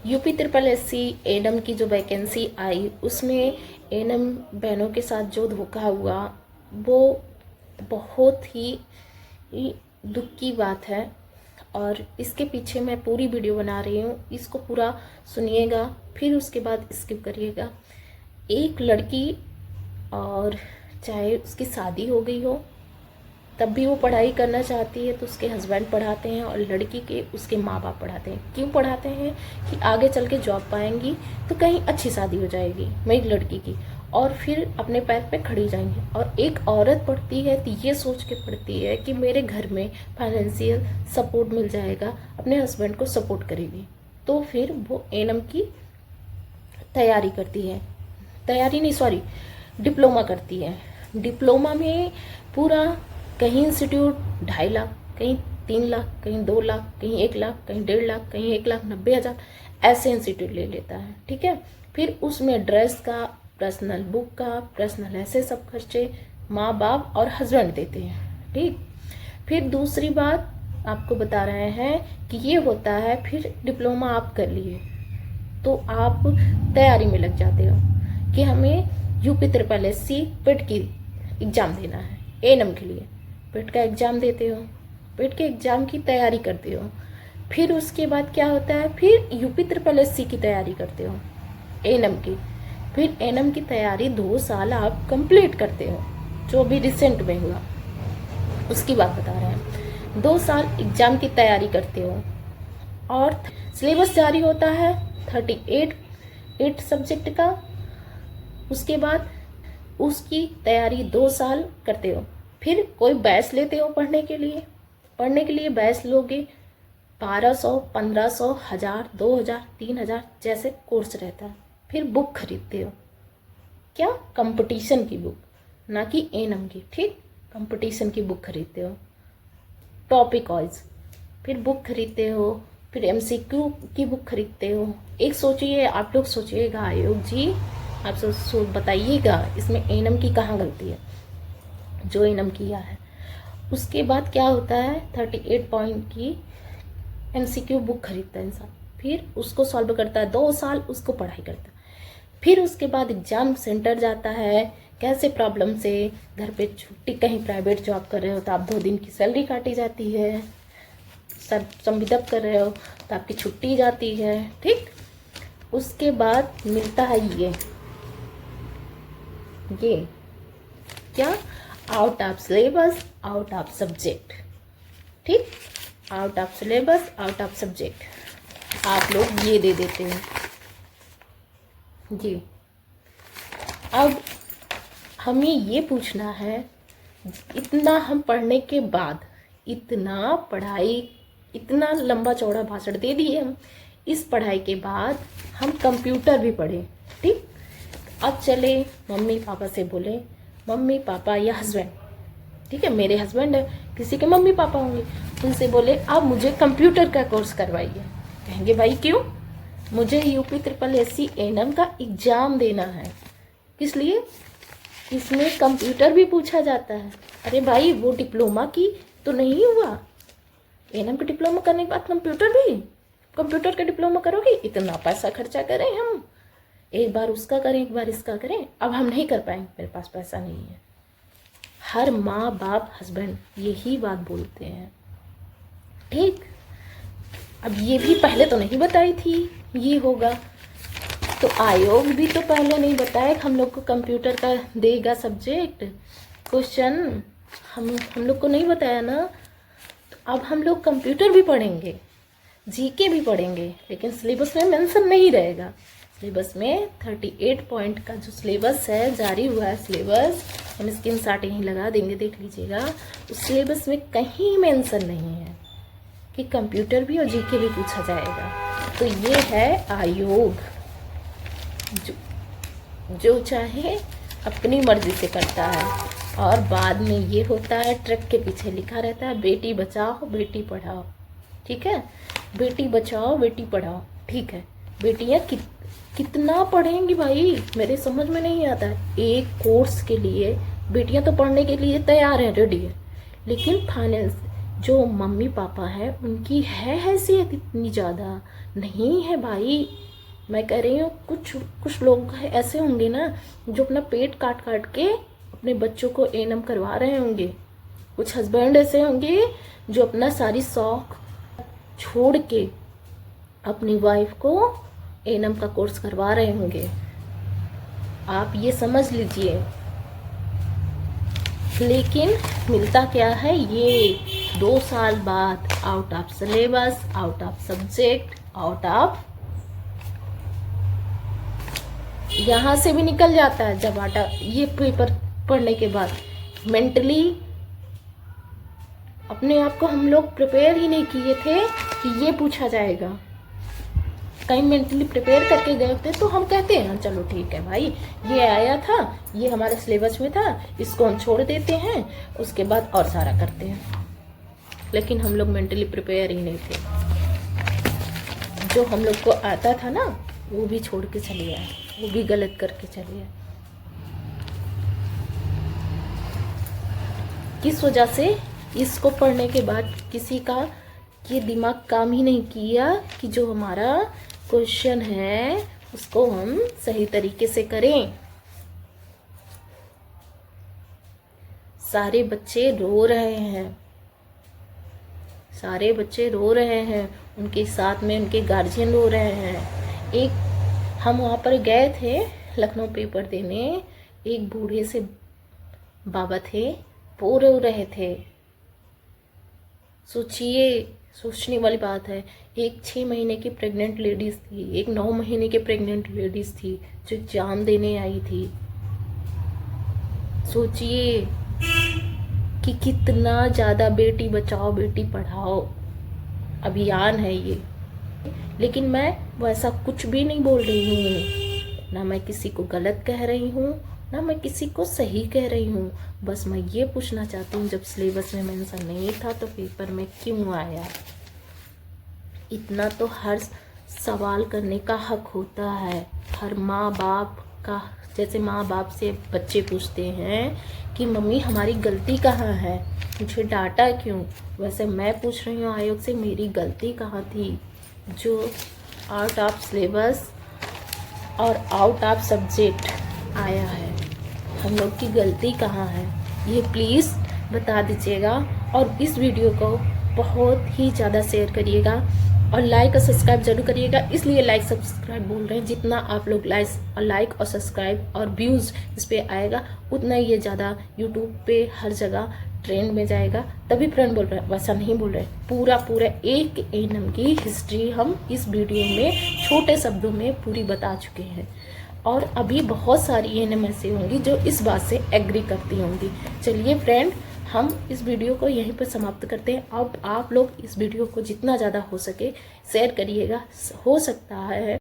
UP triple SC annum की जो vacancy आई उसमें एनम बहनों के साथ जो धोखा हुआ वो बहुत ही दुख की बात है। और इसके पीछे मैं पूरी वीडियो बना रही हूँ, इसको पूरा सुनिएगा, फिर उसके बाद स्किप करिएगा। एक लड़की, और चाहे उसकी शादी हो गई हो तब भी वो पढ़ाई करना चाहती है तो उसके हस्बैंड पढ़ाते हैं और लड़की के उसके माँ बाप पढ़ाते हैं। क्यों पढ़ाते हैं? कि आगे चल के जॉब पाएंगी तो कहीं अच्छी शादी हो जाएगी मेरी लड़की की, और फिर अपने पैर पे खड़ी जाएंगी। और एक औरत पढ़ती है तो ये सोच के पढ़ती है कि मेरे घर में फाइनेंशियल सपोर्ट मिल जाएगा, अपने हस्बैंड को सपोर्ट करेगी। तो फिर वो एनएम की तैयारी करती है, तैयारी नहीं सॉरी डिप्लोमा करती है। डिप्लोमा में पूरा कहीं इंस्टीट्यूट 2.5 लाख, कहीं 3 लाख, कहीं 2 लाख, कहीं 1 लाख, कहीं 1.5 लाख, कहीं 1,90,000 ऐसे इंस्टीट्यूट ले लेता है। ठीक है, फिर उसमें ड्रेस का, पर्सनल बुक का, पर्सनल ऐसे सब खर्चे माँ बाप और हस्बैंड देते हैं। ठीक, फिर दूसरी बात आपको बता रहे हैं कि ये होता है, फिर डिप्लोमा आप कर लिए तो आप तैयारी में लग जाते हो कि हमें यूपी ट्रिपल एससी पेट की एग्ज़ाम देना है। एनएम के लिए पेट का एग्ज़ाम देते हो, पेट के एग्ज़ाम की तैयारी करते हो। फिर उसके बाद क्या होता है, फिर यूपी ट्रिपल एससी की तैयारी करते हो एनएम की। फिर एनएम की तैयारी 2 साल आप कंप्लीट करते हो, जो अभी रिसेंट में हुआ उसकी बात बता रहे हैं। 2 साल एग्ज़ाम की तैयारी करते हो और सिलेबस जारी होता है 38 सब्जेक्ट का। उसके बाद उसकी तैयारी 2 साल करते हो। फिर कोई बैच लेते हो पढ़ने के लिए, पढ़ने के लिए बैच लोगे 1200, 1500, 1000, 2000, 3000 जैसे कोर्स रहता है। फिर बुक खरीदते हो, क्या? कंपटीशन की बुक, ना कि एनएम की। ठीक, कंपटीशन की बुक खरीदते हो टॉपिक वाइज। फिर बुक खरीदते हो, फिर एमसीक्यू की बुक खरीदते हो। एक सोचिए, आप लोग सोचिएगा आयोग जी, आप बताइएगा इसमें एनएम की कहाँ गलती है जो एनएम किया है। उसके बाद क्या होता है, 38 पॉइंट की एमसीक्यू बुक खरीदता है इंसान, फिर उसको सॉल्व करता है, 2 साल उसको पढ़ाई करता है। फिर उसके बाद एग्जाम सेंटर जाता है, कैसे प्रॉब्लम से घर पे छुट्टी, कहीं प्राइवेट जॉब कर रहे हो तो आप 2 दिन की सैलरी काटी जाती है, सब संविदा कर रहे हो तो आपकी छुट्टी जाती है। ठीक, उसके बाद मिलता है ये क्या, out of syllabus, out of subject. ठीक, out of syllabus, out of subject आप लोग ये दे देते हैं जी। अब हमें ये पूछना है, इतना हम पढ़ने के बाद, इतना पढ़ाई, इतना लंबा चौड़ा भाषण दे दिए हम, इस पढ़ाई के बाद हम कंप्यूटर भी पढ़े। ठीक, अब चले मम्मी पापा से बोले, मम्मी पापा या हस्बैंड, ठीक है मेरे हस्बैंड है, किसी के मम्मी पापा होंगे, उनसे बोले आप मुझे कंप्यूटर का कोर्स करवाइए। कहेंगे भाई क्यों? मुझे यूपी ट्रिपल एससी एनएम का एग्जाम देना है, किस लिए? इसमें कंप्यूटर भी पूछा जाता है। अरे भाई वो डिप्लोमा की तो नहीं हुआ, एनएम का डिप्लोमा करने के बाद कंप्यूटर भी, कंप्यूटर का डिप्लोमा करोगे, इतना पैसा खर्चा करें हम, एक बार उसका करें एक बार इसका करें, अब हम नहीं कर पाएंगे, मेरे पास पैसा नहीं है। हर माँ बाप हस्बैंड यही बात बोलते हैं। ठीक, अब ये भी पहले तो नहीं बताई थी ये होगा, तो आयोग भी तो पहले नहीं बताया कि हम लोग को कंप्यूटर का देगा सब्जेक्ट क्वेश्चन, हम लोग को नहीं बताया ना। तो अब हम लोग कंप्यूटर भी पढ़ेंगे, जीके भी पढ़ेंगे, लेकिन सिलेबस में मेंशन नहीं रहेगा। सिलेबस में 38 पॉइंट का जो सिलेबस है, जारी हुआ है सिलेबस, हम स्क्रीनशॉट यहीं लगा देंगे, देख लीजिएगा। उस सिलेबस में कहीं मेंशन नहीं है कि कंप्यूटर भी और जीके भी पूछा जाएगा। तो ये है आयोग, जो चाहे अपनी मर्जी से करता है, और बाद में ये होता है ट्रक के पीछे लिखा रहता है बेटी बचाओ बेटी पढ़ाओ। ठीक है, बेटी बचाओ बेटी पढ़ाओ। ठीक है, बेटियां कितना पढ़ेंगी भाई, मेरे समझ में नहीं आता है। एक कोर्स के लिए बेटियां तो पढ़ने के लिए तैयार हैं, रेडी है, लेकिन फाइनेंस जो मम्मी पापा है उनकी है हैसियत इतनी ज़्यादा नहीं है भाई। मैं कह रही हूँ कुछ कुछ लोग ऐसे होंगे ना जो अपना पेट काट काट के अपने बच्चों को एएनएम करवा रहे होंगे। कुछ हस्बैंड ऐसे होंगे जो अपना सारी शौक छोड़ के अपनी वाइफ को एएनएम का कोर्स करवा रहे होंगे। आप ये समझ लीजिए। लेकिन मिलता क्या है, ये 2 साल बाद out of syllabus, out of subject, out of यहाँ से भी निकल जाता है। जब आटा ये पेपर पढ़ने के बाद मेंटली अपने आप को हम लोग प्रिपेयर ही नहीं किए थे कि ये पूछा जाएगा। कहीं मेंटली प्रिपेयर करके गए थे तो हम कहते हैं चलो ठीक है भाई, ये आया था, ये हमारे सिलेबस में था, इसको हम छोड़ देते हैं, उसके बाद और सारा करते हैं। लेकिन हम लोग मेंटली प्रिपेयर ही नहीं थे। जो हम लोग को आता था ना वो भी छोड़ के चले आए, वो भी गलत करके चले आए। किस वजह से? इसको पढ़ने के बाद किसी का ये दिमाग काम ही नहीं किया कि जो हमारा क्वेश्चन है उसको हम सही तरीके से करें। सारे बच्चे रो रहे हैं, सारे बच्चे रो रहे हैं, उनके साथ में उनके गार्जियन रो रहे हैं। एक हम वहाँ पर गए थे लखनऊ पेपर देने, एक बूढ़े से बाबा थे, वो रो रहे थे। सोचिए, सोचने वाली बात है। एक 6 महीने की प्रेग्नेंट लेडीज थी, एक 9 महीने की प्रेग्नेंट लेडीज थी जो एग्जाम देने आई थी। सोचिए कि कितना ज़्यादा बेटी बचाओ बेटी पढ़ाओ अभियान है ये। लेकिन मैं वैसा कुछ भी नहीं बोल रही हूँ, ना मैं किसी को गलत कह रही हूँ, ना मैं किसी को सही कह रही हूँ। बस मैं ये पूछना चाहती हूँ, जब सिलेबस में मेंशन नहीं था तो पेपर में क्यों आया? इतना तो हर सवाल करने का हक होता है, हर माँ बाप का। जैसे माँ बाप से बच्चे पूछते हैं कि मम्मी हमारी गलती कहाँ है, मुझे डांटा क्यों, वैसे मैं पूछ रही हूँ आयोग से मेरी गलती कहाँ थी जो आउट ऑफ सिलेबस और आउट ऑफ सब्जेक्ट आया है। हम लोग की गलती कहाँ है ये प्लीज़ बता दीजिएगा। और इस वीडियो को बहुत ही ज़्यादा शेयर करिएगा और लाइक और सब्सक्राइब जरूर करिएगा। इसलिए लाइक सब्सक्राइब बोल रहे हैं, जितना आप लोग लाइक और सब्सक्राइब और व्यूज़ इस पर आएगा उतना ही ये ज़्यादा यूट्यूब पे हर जगह ट्रेंड में जाएगा। तभी फ्रेंड बोल रहे हैं, वैसा नहीं बोल रहे। पूरा एक एएनएम की हिस्ट्री हम इस वीडियो में छोटे शब्दों में पूरी बता चुके हैं। और अभी बहुत सारी एएनएम ऐसी होंगी जो इस बात से एग्री करती होंगी। चलिए फ्रेंड, हम इस वीडियो को यहीं पर समाप्त करते हैं। अब आप लोग इस वीडियो को जितना ज़्यादा हो सके शेयर करिएगा। हो सकता है